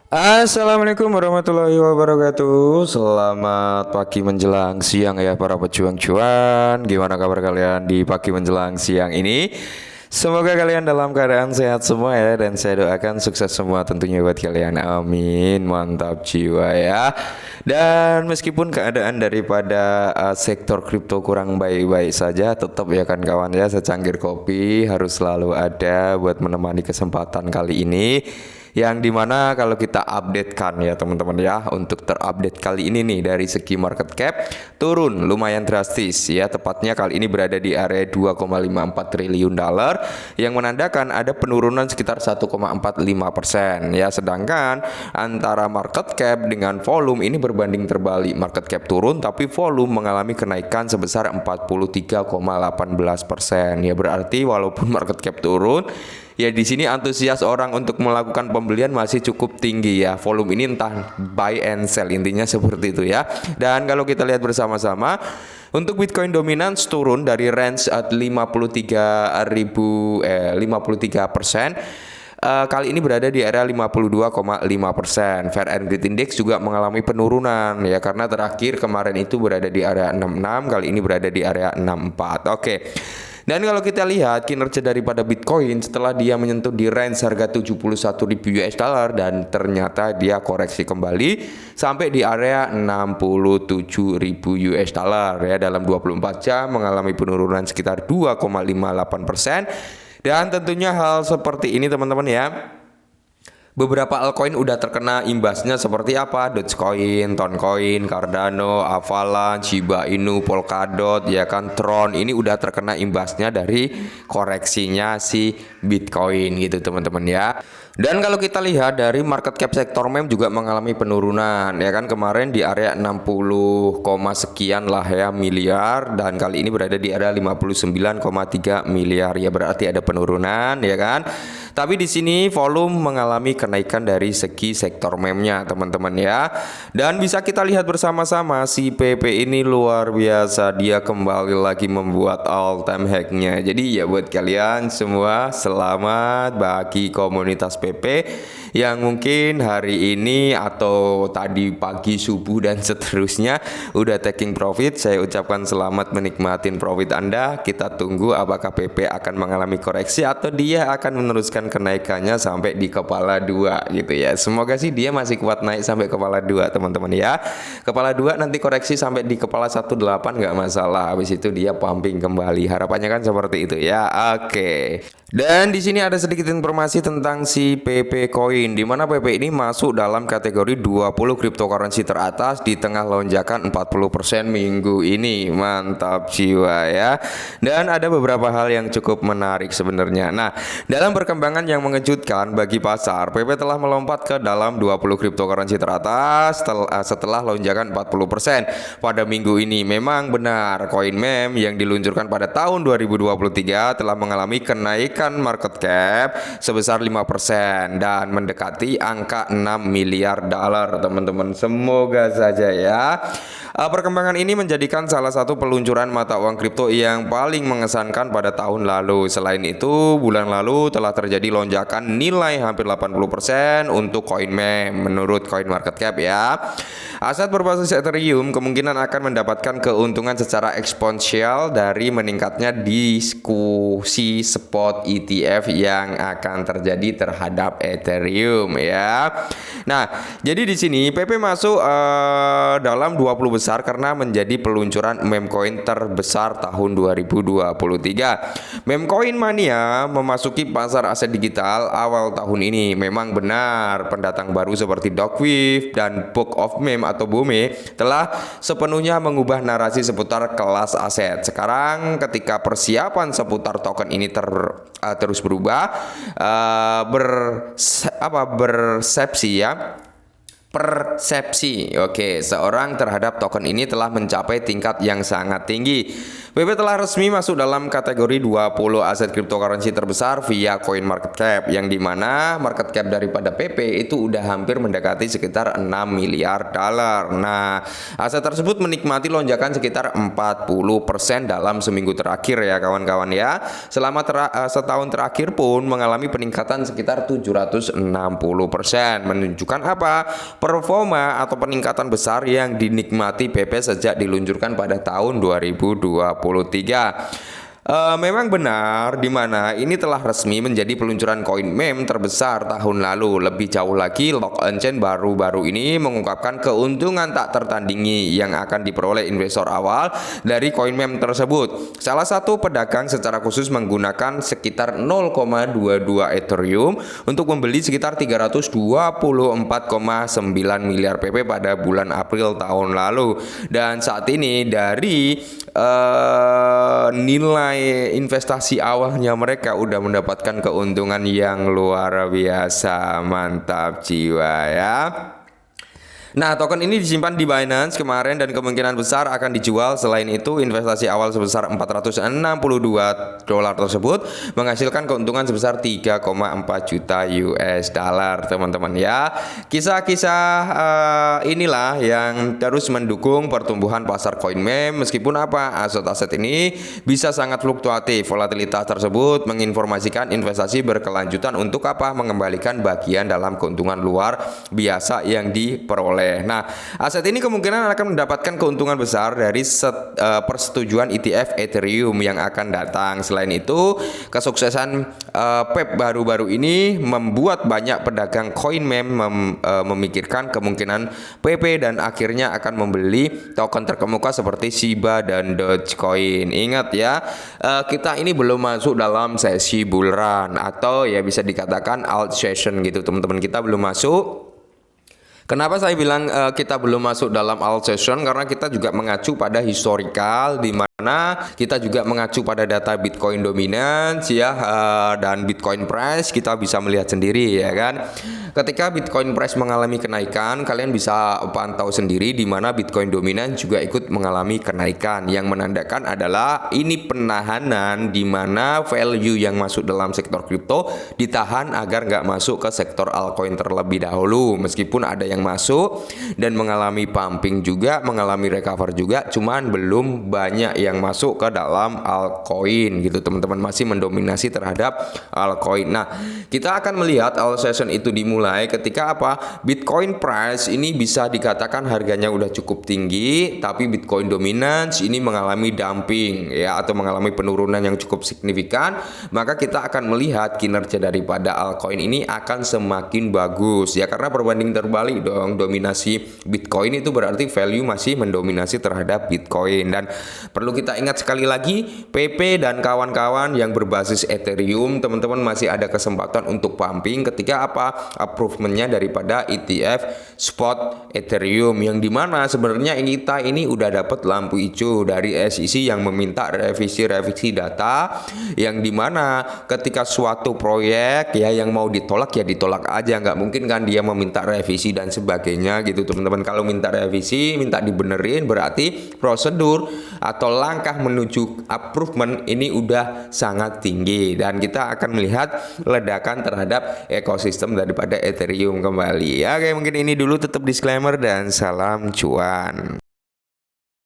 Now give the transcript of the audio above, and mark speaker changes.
Speaker 1: Assalamualaikum warahmatullahi wabarakatuh. Selamat pagi menjelang siang ya para pejuang cuan. Gimana kabar kalian di pagi menjelang siang ini? Semoga kalian dalam keadaan sehat semua ya. Dan saya doakan sukses semua tentunya buat kalian. Amin. Mantap jiwa ya. Dan meskipun keadaan daripada sektor kripto kurang baik-baik saja, tetap ya kan kawan ya, secangkir kopi harus selalu ada buat menemani kesempatan kali ini, yang dimana kalau kita updatekan ya teman-teman ya, untuk terupdate kali ini nih dari segi market cap turun lumayan drastis ya, tepatnya kali ini berada di area 2,54 triliun dolar yang menandakan ada penurunan sekitar 1,45% ya. Sedangkan antara market cap dengan volume ini berbanding terbalik, market cap turun tapi volume mengalami kenaikan sebesar 43,18% ya. Berarti walaupun market cap turun ya, di sini antusias orang untuk melakukan pembelian masih cukup tinggi ya. Volume ini entah buy and sell, intinya seperti itu ya. Dan kalau kita lihat bersama-sama, untuk Bitcoin dominance turun dari range 53%. Kali ini berada di area 52,5%. Fair and Greed Index juga mengalami penurunan ya, karena terakhir kemarin itu berada di area 66, kali ini berada di area 64. Oke. Dan kalau kita lihat kinerja daripada Bitcoin setelah dia menyentuh di range harga 71.000 US dollar dan ternyata dia koreksi kembali sampai di area 67.000 US dollar ya, dalam 24 jam mengalami penurunan sekitar 2,58%. Dan tentunya hal seperti ini teman-teman ya, beberapa altcoin udah terkena imbasnya seperti apa? Dogecoin, Toncoin, Cardano, Avalanche, Shiba Inu, Polkadot, ya kan, Tron. Ini udah terkena imbasnya dari koreksinya si Bitcoin gitu teman-teman ya. Dan kalau kita lihat dari market cap sektor meme juga mengalami penurunan ya kan, kemarin di area 60, sekian lah ya miliar, dan kali ini berada di area 59,3 miliar ya, berarti ada penurunan ya kan. Tapi di sini volume mengalami kenaikan dari segi sektor meme-nya teman-teman ya. Dan bisa kita lihat bersama-sama si PP ini luar biasa, dia kembali lagi membuat all time high-nya. Jadi ya buat kalian semua, selamat bagi komunitas PP yang mungkin hari ini atau tadi pagi, subuh dan seterusnya udah taking profit. Saya ucapkan selamat menikmatin profit Anda. Kita tunggu apakah PP akan mengalami koreksi atau dia akan meneruskan kenaikannya sampai di kepala 2 gitu ya. Semoga sih dia masih kuat naik sampai kepala 2 teman-teman ya. Kepala 2 nanti koreksi sampai di kepala 18 nggak masalah. Habis itu dia pumping kembali. Harapannya kan seperti itu ya. Oke. Dan di sini ada sedikit informasi tentang si PP Coin, di mana PP ini masuk dalam kategori 20 cryptocurrency teratas di tengah lonjakan 40% minggu ini. Mantap jiwa ya. Dan ada beberapa hal yang cukup menarik sebenarnya. Nah, dalam perkembangan yang mengejutkan bagi pasar, PP telah melompat ke dalam 20 cryptocurrency teratas setelah lonjakan 40% pada minggu ini. Memang benar, koin meme yang diluncurkan pada tahun 2023 telah mengalami kenaikan market cap sebesar 5% dan mendekati angka 6 miliar dolar teman-teman. Semoga saja ya. Perkembangan ini menjadikan salah satu peluncuran mata uang kripto yang paling mengesankan pada tahun lalu. Selain itu, bulan lalu telah terjadi lonjakan nilai hampir 80% untuk koin meme menurut CoinMarketCap ya. Aset berbasis Ethereum kemungkinan akan mendapatkan keuntungan secara eksponensial dari meningkatnya diskusi spot ETF yang akan terjadi terhadap Ethereum ya. Nah, jadi di sini PP masuk dalam 20 besar karena menjadi peluncuran meme coin terbesar tahun 2023. Meme coin mania memasuki pasar aset digital awal tahun ini. Memang benar, pendatang baru seperti Dogwiffe dan Book of Meme atau BOME telah sepenuhnya mengubah narasi seputar kelas aset. Sekarang ketika persiapan seputar token ini terus berubah, bersepsi ya. Persepsi, oke, seorang terhadap token ini telah mencapai tingkat yang sangat tinggi. PP telah resmi masuk dalam kategori 20 aset cryptocurrency terbesar via CoinMarketCap, yang dimana market cap daripada PP itu udah hampir mendekati sekitar 6 miliar dolar. Nah, aset tersebut menikmati lonjakan sekitar 40% dalam seminggu terakhir ya kawan-kawan ya. Selama setahun terakhir pun mengalami peningkatan sekitar 760%, menunjukkan apa? Performa atau peningkatan besar yang dinikmati PP sejak diluncurkan pada tahun 2023. Memang benar di mana ini telah resmi menjadi peluncuran koin meme terbesar tahun lalu. Lebih jauh lagi, Lock on Chain baru-baru ini mengungkapkan keuntungan tak tertandingi yang akan diperoleh investor awal dari koin meme tersebut. Salah satu pedagang secara khusus menggunakan sekitar 0,22 Ethereum untuk membeli sekitar 324,9 miliar PP pada bulan April tahun lalu. Dan saat ini dari nilai investasi awalnya mereka udah mendapatkan keuntungan yang luar biasa. Mantap jiwa ya. Nah, token ini disimpan di Binance kemarin dan kemungkinan besar akan dijual. Selain itu, investasi awal sebesar 462 dolar tersebut menghasilkan keuntungan sebesar 3,4 juta US dollar, teman-teman ya. Kisah-kisah inilah yang terus mendukung pertumbuhan pasar koin meme. Meskipun apa, aset-aset ini bisa sangat fluktuatif. Volatilitas tersebut menginformasikan investasi berkelanjutan untuk apa? Mengembalikan bagian dalam keuntungan luar biasa yang diperoleh. Nah, aset ini kemungkinan akan mendapatkan keuntungan besar dari persetujuan ETF Ethereum yang akan datang. Selain itu, kesuksesan PEP baru-baru ini membuat banyak pedagang koin meme memikirkan kemungkinan PP dan akhirnya akan membeli token terkemuka seperti Shiba dan Dogecoin. Ingat ya, kita ini belum masuk dalam sesi bull run atau ya bisa dikatakan alt session gitu, teman-teman. Kita belum masuk. Kenapa saya bilang kita belum masuk dalam alt session? Karena kita juga mengacu pada historical, di mana kita juga mengacu pada data Bitcoin dominance ya, dan Bitcoin price kita bisa melihat sendiri ya kan. Ketika Bitcoin price mengalami kenaikan, kalian bisa pantau sendiri di mana Bitcoin dominance juga ikut mengalami kenaikan, yang menandakan adalah ini penahanan di mana value yang masuk dalam sektor kripto ditahan agar nggak masuk ke sektor altcoin terlebih dahulu. Meskipun ada yang masuk dan mengalami pumping juga, mengalami recover juga, cuman belum banyak yang masuk ke dalam altcoin gitu, teman-teman. Masih mendominasi terhadap altcoin. Nah, kita akan melihat alt session itu dimulai ketika apa? Bitcoin price ini bisa dikatakan harganya udah cukup tinggi, tapi Bitcoin dominance ini mengalami dumping ya, atau mengalami penurunan yang cukup signifikan. Maka kita akan melihat kinerja daripada altcoin ini akan semakin bagus ya, karena berbanding terbalik dong, dominasi Bitcoin itu berarti value masih mendominasi terhadap Bitcoin. Dan perlu kita ingat sekali lagi, PP dan kawan-kawan yang berbasis Ethereum, teman-teman masih ada kesempatan untuk pumping ketika apa? Approvementnya daripada ETF spot Ethereum, yang dimana sebenarnya kita ini udah dapat lampu hijau dari SEC yang meminta revisi data, yang dimana ketika suatu proyek ya yang mau ditolak ya ditolak aja, nggak mungkin kan dia meminta revisi dan sebagainya gitu, teman-teman. Kalau minta revisi, minta dibenerin, berarti prosedur atau langkah menuju approvement ini udah sangat tinggi, dan kita akan melihat ledakan terhadap ekosistem daripada Ethereum kembali ya. Oke, mungkin ini dulu, tetap disclaimer dan salam cuan.